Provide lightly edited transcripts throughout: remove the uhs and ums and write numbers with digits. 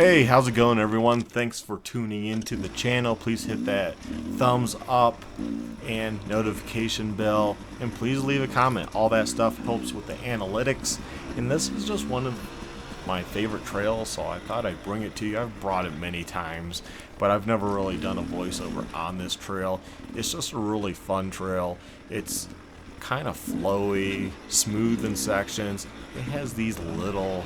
Hey, how's it going, everyone? Thanks for tuning into the channel. Please hit that thumbs up and notification bell, and please leave a comment. All that stuff helps with the analytics, and this is just one of my favorite trails, so I thought I'd bring it to you. I've brought it many times, but I've never really done a voiceover on this trail. It's just a really fun trail. It's kind of flowy, smooth in sections. It has these little,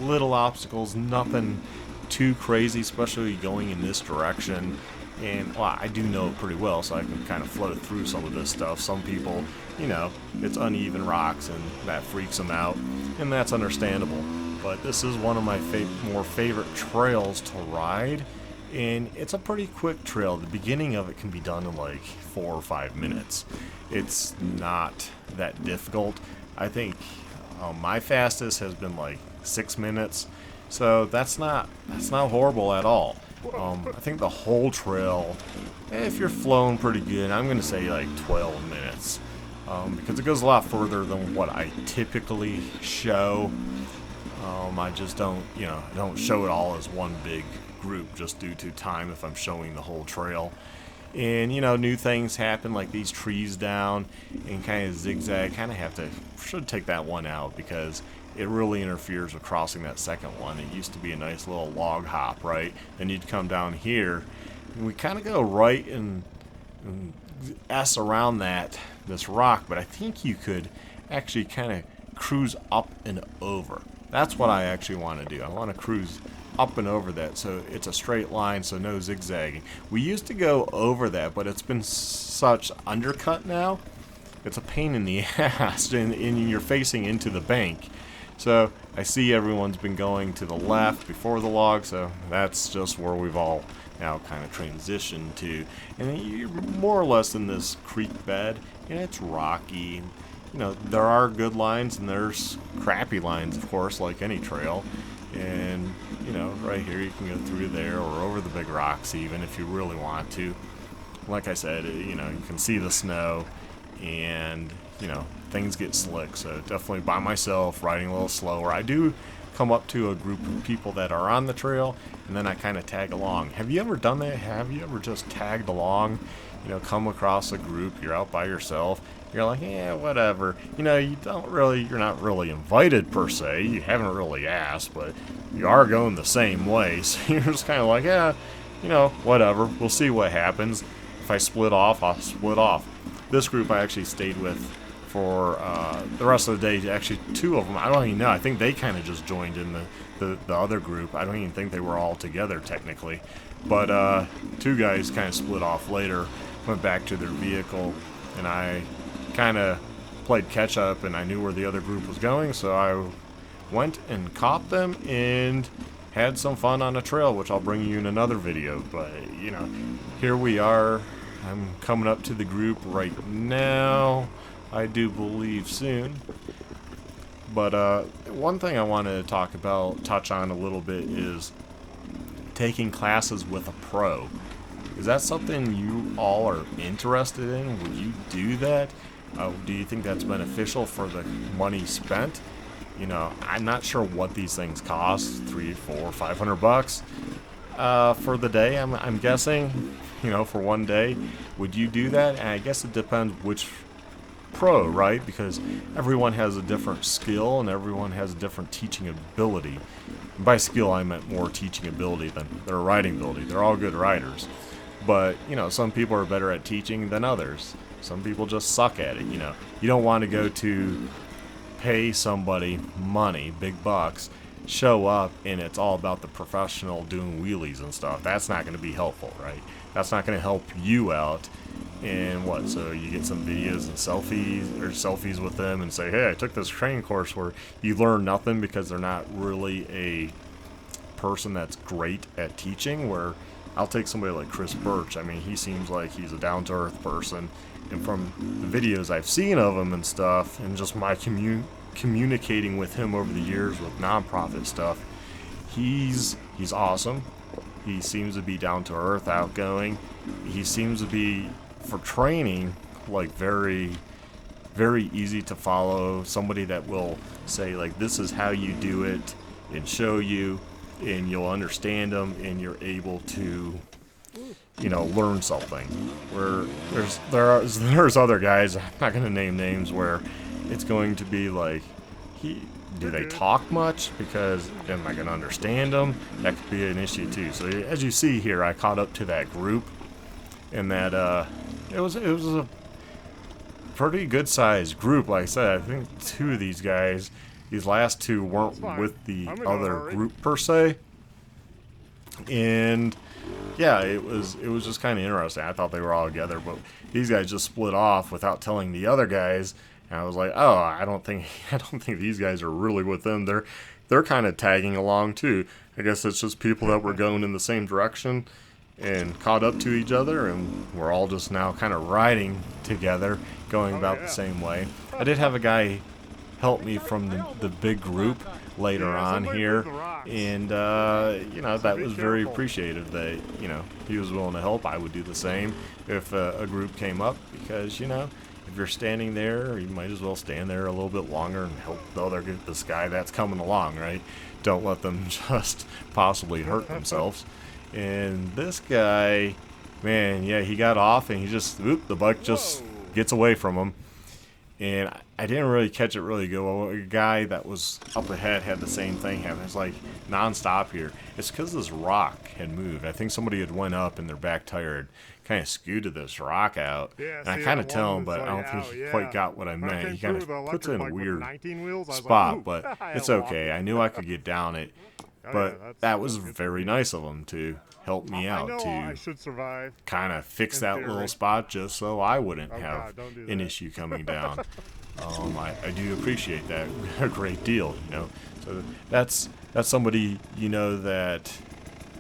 little obstacles, nothing too crazy, especially going in this direction. And well, I do know it pretty well, so I can kind of float through some of this stuff. Some people, it's uneven rocks and that freaks them out, and that's understandable. But this is one of my more favorite trails to ride, and it's a pretty quick trail. The beginning of it can be done in like 4 or 5 minutes. It's not that difficult. I think my fastest has been like 6 minutes, so that's not horrible at all. I think the whole trail, if you're flowing pretty good, I'm gonna say like 12 minutes, because it goes a lot further than what I typically show. I just don't, I don't show it all as one big group just due to time if I'm showing the whole trail. And new things happen, like these trees down and kind of zigzag. Should take that one out because it really interferes with crossing that second one. It used to be a nice little log hop, right? Then you'd come down here, and we kind of go right and S around this rock, but I think you could actually kind of cruise up and over. That's what I actually want to do. I want to cruise up and over that so it's a straight line, so no zigzagging. We used to go over that, but it's been such undercut now. It's a pain in the ass, and you're facing into the bank. So I see everyone's been going to the left before the log, so that's just where we've all now kind of transitioned to. And you're more or less in this creek bed, and it's rocky. There are good lines and there's crappy lines, of course, like any trail. And right here you can go through there or over the big rocks even if you really want to. Like I said, you can see the snow, and things get slick, so definitely by myself, riding a little slower. I do come up to a group of people that are on the trail, and then I kind of tag along. Have you ever done that? Have you ever just tagged along? Come across a group, you're out by yourself, you're like, yeah, whatever. You're not really invited per se. You haven't really asked, but you are going the same way. So you're just kind of like, yeah, whatever. We'll see what happens. If I split off, I'll split off. This group I actually stayed with for the rest of the day. Actually, 2 of them, I don't even know. I think they kind of just joined in the other group. I don't even think they were all together technically. But 2 guys kind of split off later, went back to their vehicle, and I kind of played catch up, and I knew where the other group was going, so I went and caught them and had some fun on a trail, which I'll bring you in another video. But here we are. I'm coming up to the group right now, I do believe soon. But one thing I wanted to touch on a little bit is taking classes with a pro. Is that something you all are interested in? Would you do that? Do you think that's beneficial for the money spent? I'm not sure what these things cost, $300, $400, $500 for the day. I'm guessing, for one day. Would you do that? And I guess it depends which pro, right? Because everyone has a different skill and everyone has a different teaching ability. And by skill, I meant more teaching ability than their riding ability. They're all good riders. But, some people are better at teaching than others. Some people just suck at it, You don't want to go to pay somebody money, big bucks, show up, and it's all about the professional doing wheelies and stuff. That's not going to be helpful, right? That's not going to help you out. And what, so you get some videos and selfies with them and say, hey, I took this training course where you learn nothing because they're not really a person that's great at teaching. Where I'll take somebody like Chris Birch. I mean, he seems like he's a down-to-earth person, and from the videos I've seen of him and stuff, and just my communicating with him over the years with nonprofit stuff, he's awesome. He seems to be down-to-earth, outgoing. He seems to be, for training, like very, very easy to follow. Somebody that will say, like, this is how you do it, and show you. and you'll understand them, and you're able to, you know, learn something. Where there's other guys, I'm not going to name names, where it's going to be like, do they talk much? Because am I going to understand them? That could be an issue too. So as you see here, I caught up to that group, and that it was a pretty good sized group. Like I said, I think two of these guys, these last two weren't with the other group per se, and yeah, it was just kind of interesting. I thought they were all together, but these guys just split off without telling the other guys. And I was like, oh, I don't think these guys are really with them. They're kind of tagging along too. I guess it's just people that were going in the same direction and caught up to each other, and we're all just now kind of riding together, going about the same way. I did have a guy help me from the big group later on here, and you know, that was very appreciative that, you know, he was willing to help. I would do the same if a group came up, because, you know, if you're standing there, you might as well stand there a little bit longer and help this guy that's coming along, right? Don't let them just possibly hurt themselves. And this guy, man, yeah, he got off and he just, the bike just gets away from him. And I didn't really catch it really good. Well, a guy that was up ahead had the same thing happen. It's like nonstop here. It's because this rock had moved. I think somebody had went up and their back tire had kind of scooted this rock out. Yeah, and I kind of tell him, but I don't think he quite got what I meant. He kind of puts it in a weird spot, but it's okay. I knew I could get down it. But that was very nice of him to help me out to kind of fix that little spot just so I wouldn't have an issue coming down. I do appreciate that a great deal, you know. So that's somebody, you know, that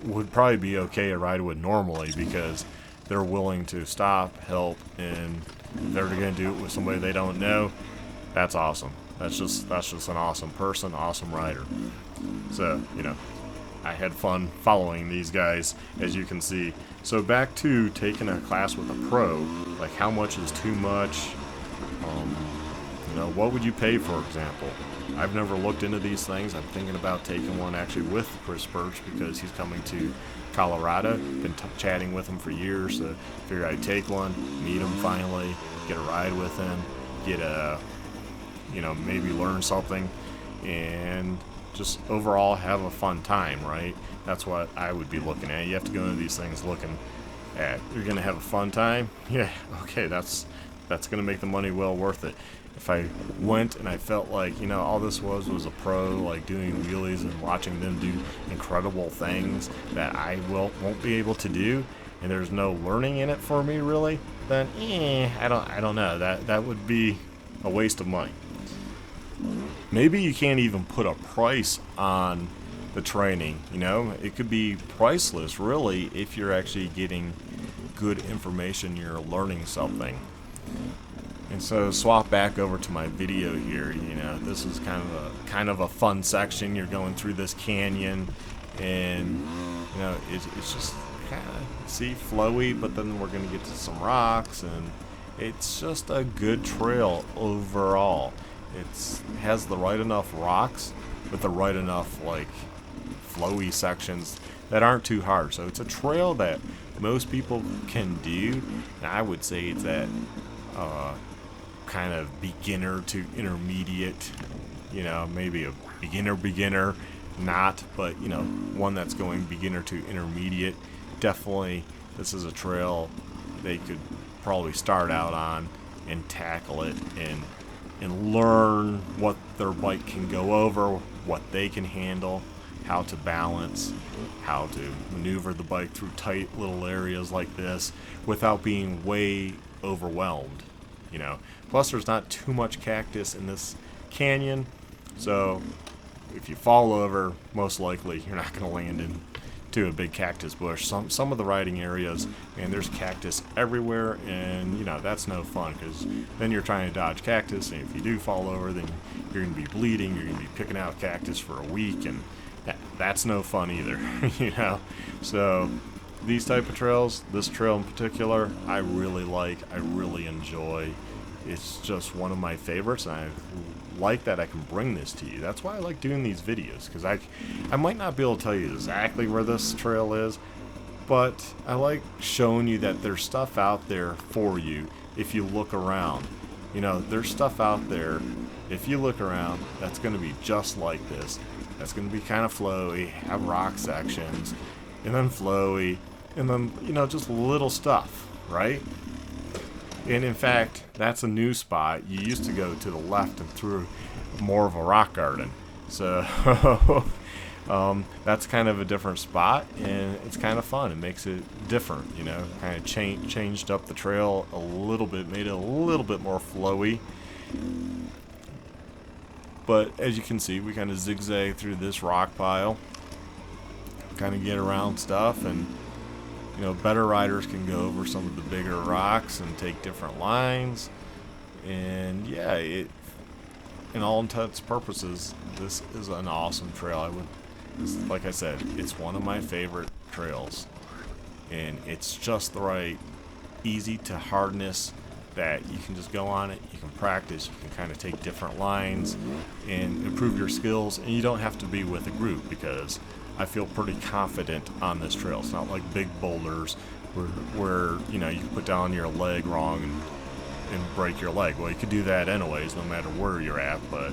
would probably be okay to ride with normally, because they're willing to stop, help, and they're going to do it with somebody they don't know. That's awesome. That's just an awesome person, awesome rider. So, you know, I had fun following these guys, as you can see. So back to taking a class with a pro, like how much is too much? You know, what would you pay, for example? I've never looked into these things. I'm thinking about taking one actually with Chris Birch, because he's coming to Colorado. Been chatting with him for years, so figured I'd take one, meet him finally, get a ride with him, get a, you know, maybe learn something, and just overall have a fun time, right? That's what I would be looking at. You have to go into these things looking at, you're going to have a fun time? Yeah, okay, that's going to make the money well worth it. If I went and I felt like, you know, all this was a pro, like doing wheelies and watching them do incredible things that I won't be able to do, and there's no learning in it for me really, then I don't know. That would be a waste of money. Maybe you can't even put a price on the training, you know? It could be priceless, really, if you're actually getting good information, you're learning something. And so swap back over to my video here, you know, this is kind of a fun section. You're going through this canyon, and, you know, it's just kind of, see, flowy, but then we're going to get to some rocks, and it's just a good trail overall. It has the right enough rocks with the right enough, like, flowy sections that aren't too hard. So it's a trail that most people can do. And I would say it's that kind of beginner to intermediate, you know, maybe a beginner, not, but, you know, one that's going beginner to intermediate. Definitely, this is a trail they could probably start out on and tackle it and learn what their bike can go over, what they can handle, how to balance, how to maneuver the bike through tight little areas like this without being way overwhelmed, you know. Plus, there's not too much cactus in this canyon, so if you fall over, most likely you're not going to land into a big cactus bush. Some of the riding areas, man, there's cactus everywhere, and, you know, that's no fun, because then you're trying to dodge cactus, and if you do fall over, then you're going to be bleeding, you're going to be picking out cactus for a week, and that's no fun either, you know. So these type of trails, this trail in particular, I really like, I really enjoy, it's just one of my favorites, and I like that I can bring this to you. That's why I like doing these videos, because I might not be able to tell you exactly where this trail is, but I like showing you that there's stuff out there for you if you look around. You know, there's stuff out there, if you look around, that's going to be just like this. That's going to be kind of flowy, have rock sections, and then flowy, and then, you know, just little stuff, right? And in fact, that's a new spot. You used to go to the left and through more of a rock garden. So that's kind of a different spot, and it's kind of fun. It makes it different, you know, kind of changed up the trail a little bit, made it a little bit more flowy. But as you can see, we kind of zigzag through this rock pile, kind of get around stuff, and you know, better riders can go over some of the bigger rocks and take different lines. And yeah, in all intents and purposes, this is an awesome trail. Like I said, it's one of my favorite trails, and it's just the right, easy to hardness that you can just go on it, you can practice, you can kind of take different lines and improve your skills, and you don't have to be with a group, because I feel pretty confident on this trail. It's not like big boulders where you know, you put down your leg wrong and break your leg. Well, you could do that anyways, no matter where you're at, but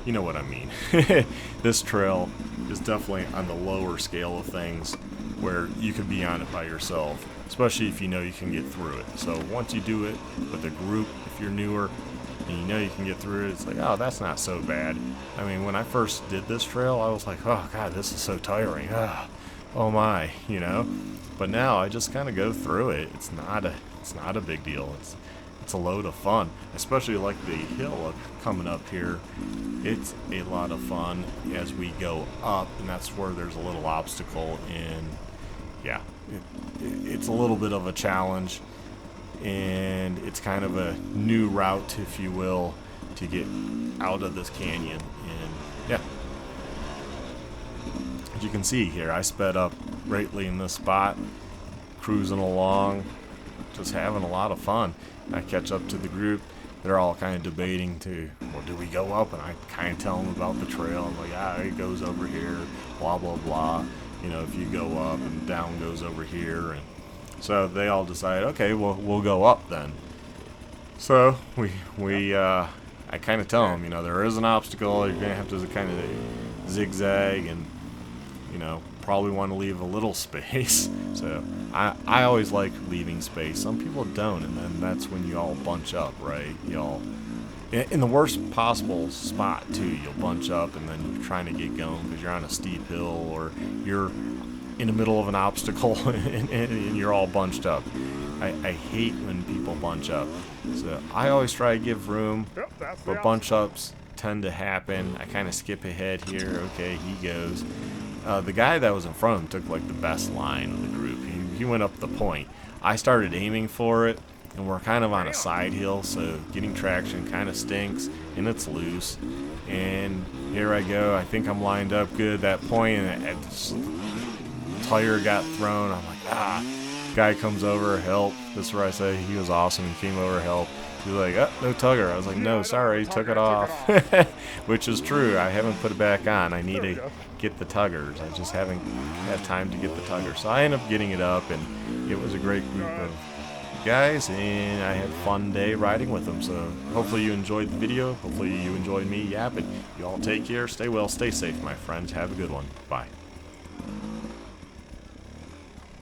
you know what I mean. This trail is definitely on the lower scale of things, where you could be on it by yourself, especially if you know you can get through it. So once you do it with a group, if you're newer and you know you can get through it, it's like, oh, that's not so bad. I mean, when I first did this trail, I was like, oh god, this is so tiring. Oh my, you know. But now I just kind of go through it. It's not a big deal. It's a load of fun, especially like the hill coming up here. It's a lot of fun as we go up, and that's where there's a little obstacle, and yeah, it's a little bit of a challenge, and it's kind of a new route, if you will, to get out of this canyon. And yeah, as you can see here, I sped up greatly in this spot, cruising along, just having a lot of fun. I catch up to the group. They're all kind of debating to, well, do we go up? And I kind of tell them about the trail. I'm like, it goes over here, blah, blah, blah. You know, if you go up, and down goes over here. And so they all decide, okay, well, we'll go up then. So I kind of tell them, you know, there is an obstacle. You're going to have to kind of zigzag, and, you know, probably want to leave a little space. So I always like leaving space. Some people don't, and then that's when you all bunch up, right? You all in the worst possible spot too. You'll bunch up, and then you're trying to get going because you're on a steep hill, or you're in the middle of an obstacle and you're all bunched up. I hate when people bunch up. So I always try to give room, but bunch ups tend to happen. I kind of skip ahead here. Okay, he goes. The guy that was in front of him took like the best line of the group. He went up the point. I started aiming for it, and we're kind of on a side hill, so getting traction kind of stinks, and it's loose. And here I go. I think I'm lined up good at that point, and the tire got thrown. I'm like, Guy comes over, help. This is where I say he was awesome. He came over, help. He was like, no tugger. I was like, no, sorry, took it off. Which is true. I haven't put it back on. I need to get the tuggers. I just haven't had time to get the tuggers. So I ended up getting it up, and it was a great group of guys, and I had a fun day riding with them. So hopefully you enjoyed the video. Hopefully you enjoyed me yapping. You all take care. Stay well. Stay safe, my friends. Have a good one. Bye.